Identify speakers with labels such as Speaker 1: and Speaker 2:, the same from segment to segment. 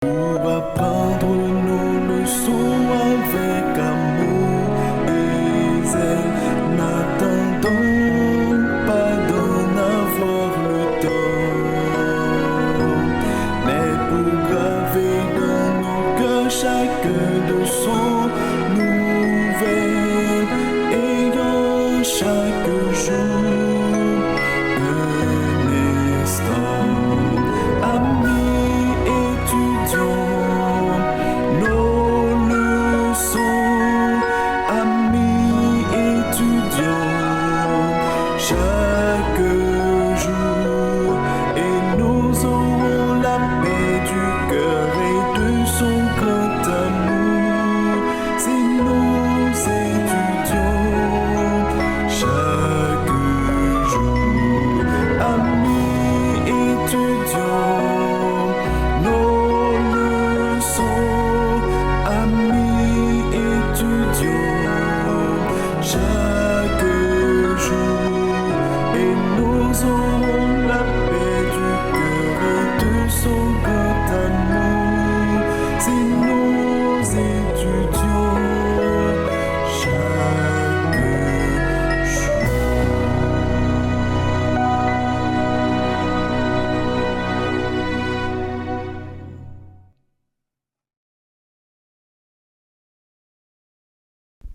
Speaker 1: Pour apprendre nos leçons avec amour et zèle, n'attendons pas d'en avoir le temps, mais pour graver dans nos cœurs chacune de son nouvelle, ayant chaque jour un instant. Amis, étudions nos leçons. Amis, étudions chaque jour, et nous aurons la paix du cœur et de son grand amour si nous étudions chaque jour. Amis, étudions nos leçons. Amis, étudions chaque jour, et nous aurons la paix du cœur et de son grand amour si nous étudions chaque jour.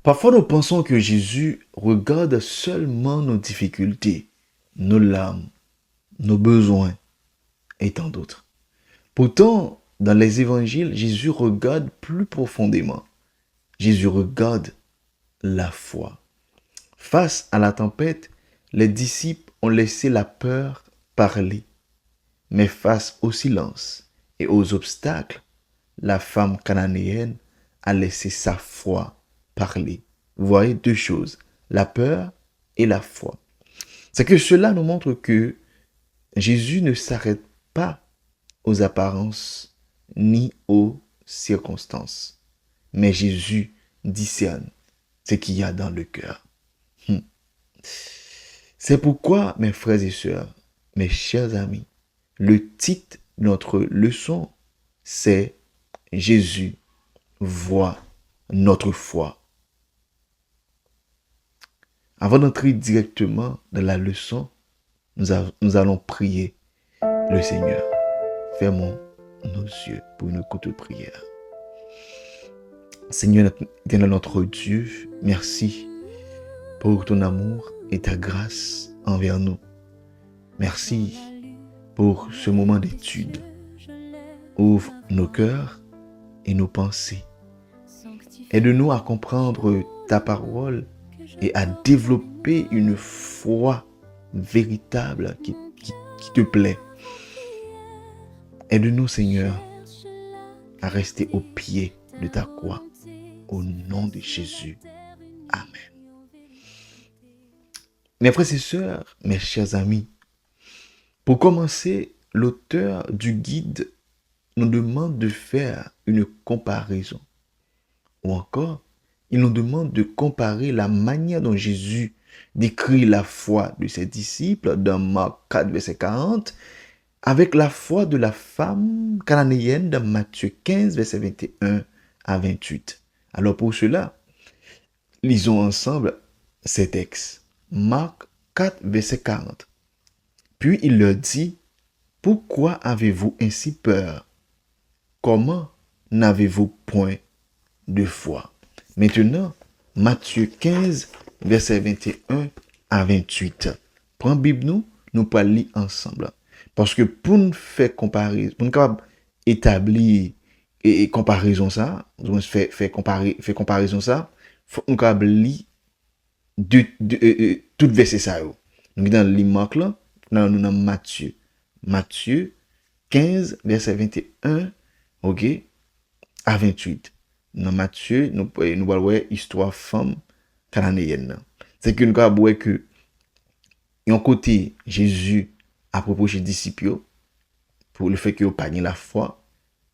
Speaker 1: Parfois, nous pensons que Jésus regarde seulement nos difficultés, nos larmes, nos besoins et tant d'autres. Pourtant, dans les évangiles, Jésus regarde plus profondément. Jésus regarde la foi. Face à la tempête, les disciples ont laissé la peur parler. Mais face au silence et aux obstacles, la femme cananéenne a laissé sa foi parler. Vous voyez deux choses, la peur et la foi. C'est que cela nous montre que Jésus ne s'arrête pas aux apparences ni aux circonstances, mais Jésus discerne ce qu'il y a dans le cœur. C'est pourquoi, mes frères et sœurs, mes chers amis, le titre de notre leçon, c'est Jésus voit notre foi. Avant d'entrer directement dans la leçon, nous allons prier le Seigneur. Fermons nos yeux pour une courte prière. Seigneur éternel, notre Dieu, merci pour ton amour et ta grâce envers nous. Merci pour ce moment d'étude. Ouvre nos cœurs et nos pensées. Aide-nous à comprendre ta parole et à développer une foi véritable qui te plaît. Aide-nous, Seigneur, à rester au pied de ta croix. Au nom de Jésus. Amen. Mes frères et sœurs, mes chers amis, pour commencer, l'auteur du guide nous demande de faire une comparaison. Ou encore, il nous demande de comparer la manière dont Jésus décrit la foi de ses disciples dans Marc 4, verset 40, avec la foi de la femme cananéenne dans Matthieu 15, verset 21 à 28. Alors pour cela, lisons ensemble ces textes. Marc 4, verset 40. Puis il leur dit, « Pourquoi avez-vous ainsi peur? Comment n'avez-vous point de foi ?» Maintenant, Matthieu 15, verset 21 à 28. Prends Bible nous parlons lire ensemble. Parce que pour nous faire comparer, pour nous capable établir et comparaison ça, faire comparaison ça, faut nous capable lire tout verset ça. Nous dans le Marc là, nous dans Matthieu. Matthieu 15, verset 21, OK, à 28. Dans Matthieu, nous allons voir histoire femme cananéenne. C'est que nous allons voir que, d'un côté, Jésus a proposé aux disciples pour le fait qu'ils n'ont pas la foi,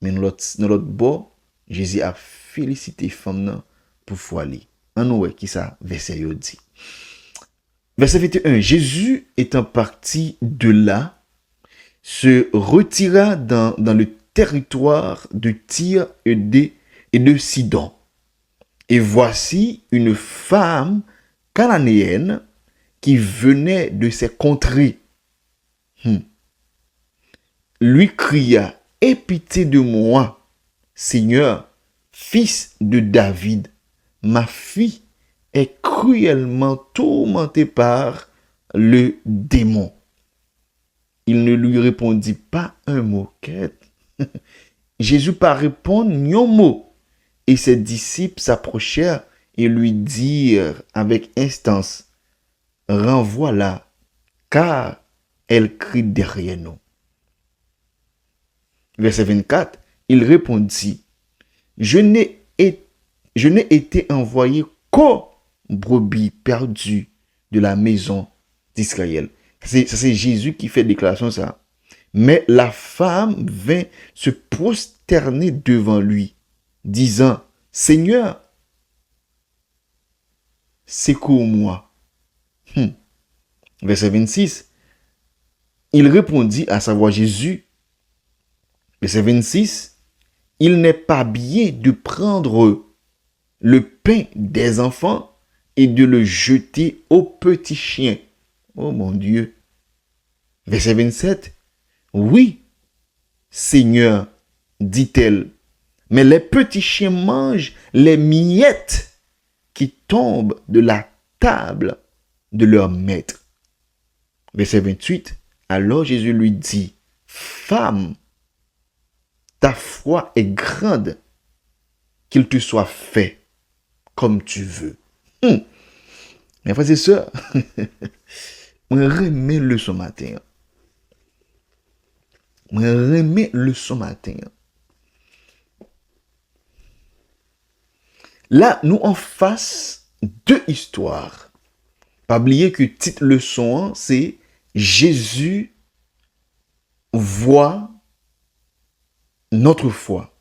Speaker 1: mais dans l'autre bord, Jésus a félicité femme pour foi. En nous, qui ça, verset dit. Verset 21, Jésus étant parti de là, se retira dans le territoire de Tyr et de Sidon. Et voici une femme cananéenne qui venait de ces contrées. Lui cria, « Aie pitié de moi, Seigneur, fils de David. Ma fille est cruellement tourmentée par le démon. » Il ne lui répondit pas un mot. Jésus par répondre un mot. Et ses disciples s'approchèrent et lui dirent avec instance, « Renvoie-la, car elle crie derrière nous. » Verset 24, il répondit, « Je n'ai été envoyé qu'aux brebis perdues de la maison d'Israël. » Ça, c'est Jésus qui fait déclaration ça. Mais la femme vint se prosterner devant lui, disant, « Seigneur, secours-moi. » Verset 26, il répondit, à savoir Jésus, verset 26, « Il n'est pas bien de prendre le pain des enfants et de le jeter aux petits chiens. » Oh mon Dieu. Verset 27, « Oui, Seigneur, dit-elle, mais les petits chiens mangent les miettes qui tombent de la table de leur maître. » Verset 28, alors Jésus lui dit, « Femme, ta foi est grande, qu'il te soit fait comme tu veux. » Mes frères et sœurs, je remets le ce matin. Là, nous en face deux histoires. Pas oublier que le titre leçon, c'est Jésus voit notre foi.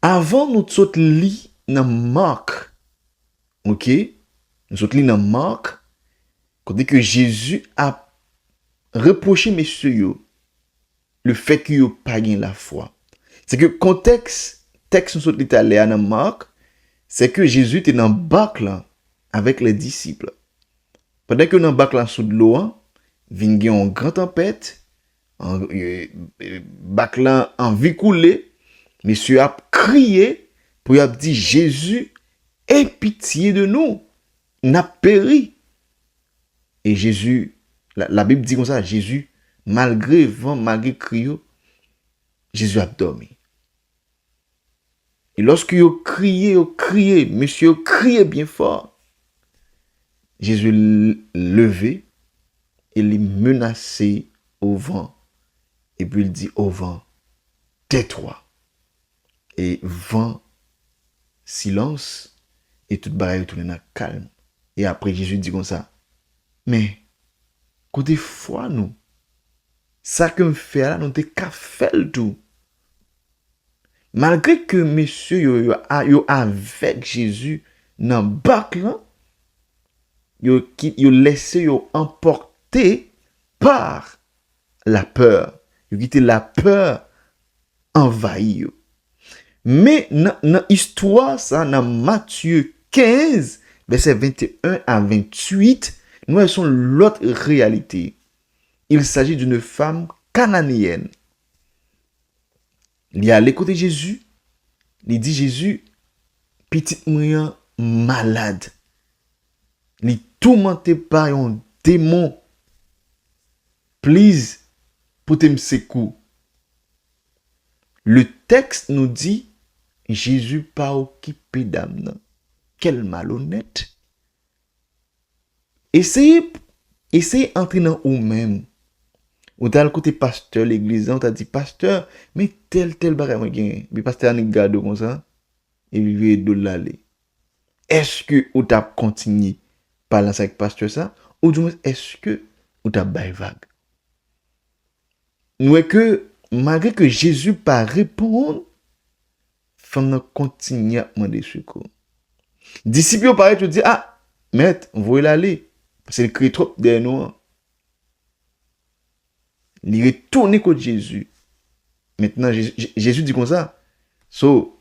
Speaker 1: Avant nous saute li dans Marc, ok, nous saute li dans Marc, quand dit que Jésus a reproché messieurs le fait qu'ils n'ont pas gagné la foi. C'est que contexte texte nous saute l'italien dans Marc, c'est que Jésus était dans le bac là avec les disciples. Pendant que dans le bac là sous de l'eau, vient une grande tempête, bac là en vie coulée, monsieur a crié pour lui dire Jésus, aie pitié de nous, n'a péri. Et Jésus, la Bible dit comme ça, Jésus, malgré vent, malgré crio, Jésus a dormi. Et lorsque il crié, monsieur crié bien fort, Jésus levé et il menacé au vent. Et puis il dit au vent, tais-toi. Et vent, silence, et toute bagaille retourne dans calme. Et après Jésus dit comme ça, mais côté foi nous, ça que me fait là, nous t'es qu'à faire le tout. Malgré que monsieur yo avec Jésus dans bac là, yo laissé yo emporter par la peur. Yo quitté la peur envahir. Mais dans histoire ça dans Matthieu 15 verset 21 à 28, nous avons l'autre réalité. Il s'agit d'une femme cananéenne. Il y a allé côté Jésus. Il dit Jésus, petite moyen malade. Il est tourmenté par un démon. Please, pour te me secouer. Le texte nous dit, Jésus pas occupé d'âme. Quel malhonnête. Essayez d'entrer dans vous-même. Ou dans le côté pasteur, l'église, on t'a dit, pasteur, mais tel bagage, moi, mais pasteur, on garde comme ça, et lui, de l'aller. Est-ce que ou t'as continué parler avec pasteur ça, ou du moins, est-ce que ou t'as bail vague? Nous est que, malgré que Jésus pas répondre, femme continue à demander secours. Disciples paraît te dire, ah, maître, on va l'aller, parce qu'il crie trop derrière nous. Il retourne contre Jésus. Maintenant, Jésus dit comme ça. So,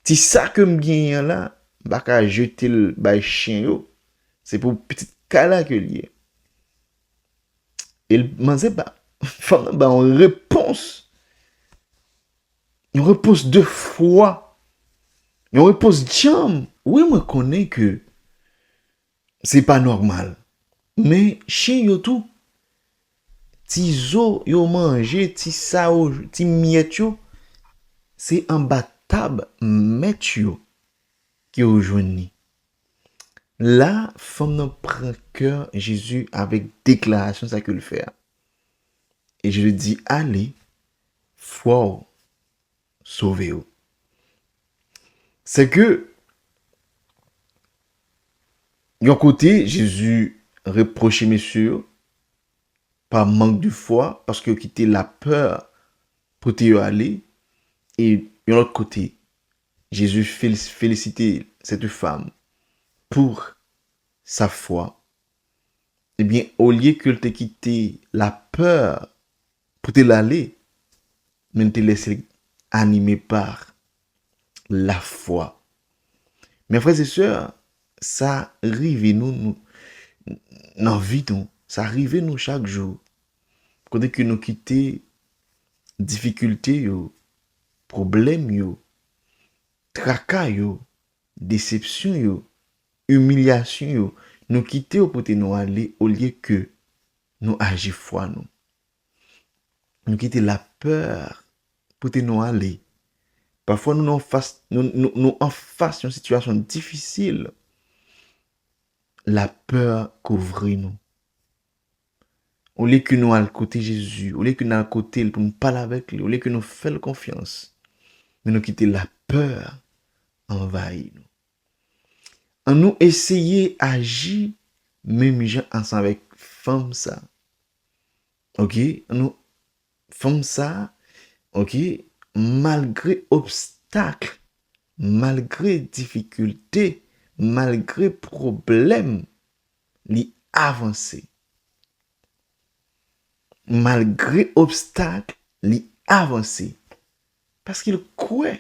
Speaker 1: si ça que me gagne là, bah qu'à jeter le bah chien yo, c'est pour petit cas là que lié. Et m'en sait pas. Femme bah une réponse deux fois, une réponse jam. Oui, moi connais que c'est pas normal. Mais chien yo tout, ti zo yo manger, ti sa yo, ti miette yo, c'est imbattable met yo qui yo jouni. Là, femme nan prend cœur Jésus avec déclaration ça que le fait. Et je lui dis, allez, foi sauvez-vous. C'est que, d'un côté, Jésus reprochait messieurs par manque de foi, parce que quitté la peur pour te aller. Et de l'autre côté, Jésus félicitait cette femme pour sa foi. Eh bien, au lieu qu'elle te quitté la peur pour te l'aller, mais te laisser animer par la foi. Mes frères et sœurs, ça arrive nous dans la vie nous, ça arrive nous chaque jour. Quand que nous quitter difficultés yo, problèmes yo, tracas yo, déception yo, humiliation yo, nous quitter pour nous aller au lieu que nous agir foi nous. Nous quitter la peur pour nous aller. Parfois nous en face une situation difficile. La peur couvre nous. Au lieu que nous allons côté Jésus, au lieu que nous allons côté pour nous parler avec lui, au lieu que nous faisons confiance, mais nous quitter la peur envahir nous. En nous essayer d'agir même gens ensemble avec femme ça. OK, nous femme ça, OK, malgré obstacles, malgré difficultés, malgré problèmes, li avancer. Malgré obstacles, li avancer. Parce qu'il croit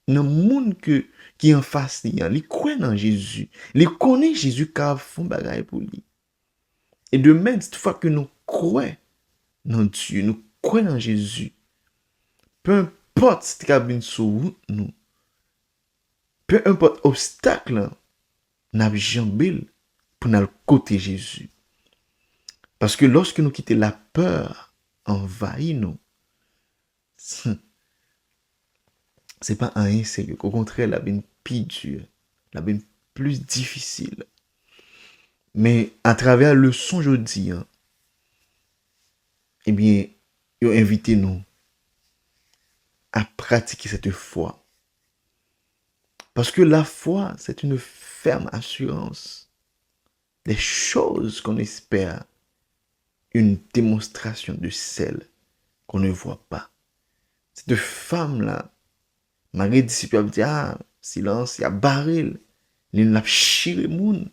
Speaker 1: dans le monde qui en face li, il croit dans Jésus. Il connaît Jésus car font bagaille pour lui. Et de même, cette fois que nous croyons dans Dieu, nous croyons dans Jésus, peu importe ce qui a bien sur route nous, peu importe obstacle, nous avons jambé pour nous côté Jésus. Parce que lorsque nous quittons la peur envahit nous, c'est pas un sérieux. Au contraire, la bien plus dure, la bien plus difficile. Mais à travers le son aujourd'hui, eh bien, ils ont invité nous à pratiquer cette foi. Parce que la foi, c'est une ferme assurance des choses qu'on espère, une démonstration de celles qu'on ne voit pas. Cette femme-là, malgré disciples a dit, ah, silence, il y a baril, il n'a pas chiré moun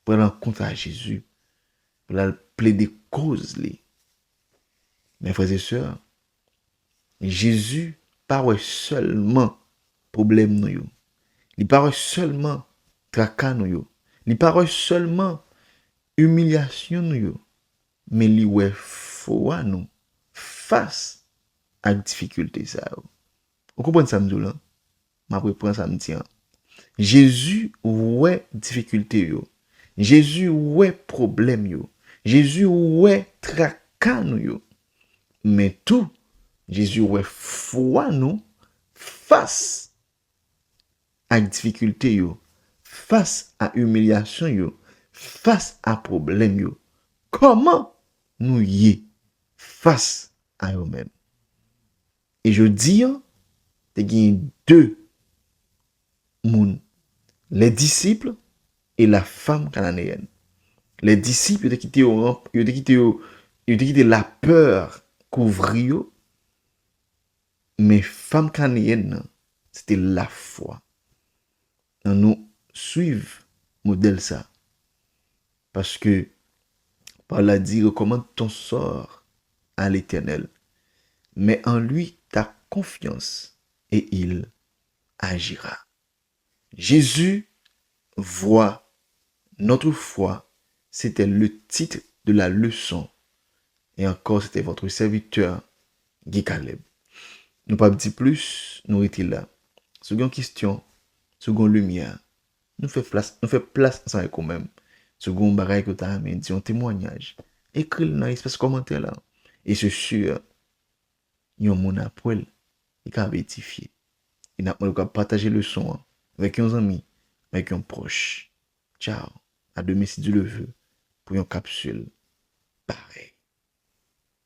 Speaker 1: pour rencontrer à Jésus, pour la plaider cause. Mes frères et sœurs, Jésus pas seulement problème nous. Il pas seulement tracas nous. Il pas seulement humiliation nous. Mais il ouais foi nous face à difficulté ça. Vous comprenez ça m'dou m'a reprend ça me tient. Jésus ouais difficulté yo. Jésus ouais problème yo. Jésus ouais tracas nous yo. Mais tout Jésus ouais foi nous face à difficulté yo, face à humiliation yo, face à problème yo. Comment nous y face à eux-mêmes? Et je dis, il y a deux moun, les disciples et la femme cananéenne. Les disciples, ils ont quitté la peur couvrir, mais femme cananéenne, c'était la foi. Nous suivons modèle ça. Parce que, par la dit, recommande ton sort à l'Éternel. Mets en lui ta confiance et il agira. Jésus voit notre foi. C'était le titre de la leçon. Et encore, c'était votre serviteur, Guy Caleb. Nous pas dire plus, nous étions là. Seconde question, seconde lumière. Nous fait place ensemble quand même. Second bagaille que tu as amené, un témoignage. Écris-le dans l'espace commentaire là. Et c'est sûr, il y a un monde après, il a bétifié. Il a partagé le son avec un ami, avec un proche. Ciao. À demain si Dieu le veut, pour une capsule pareil.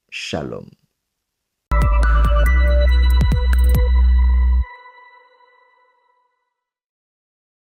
Speaker 1: Shalom.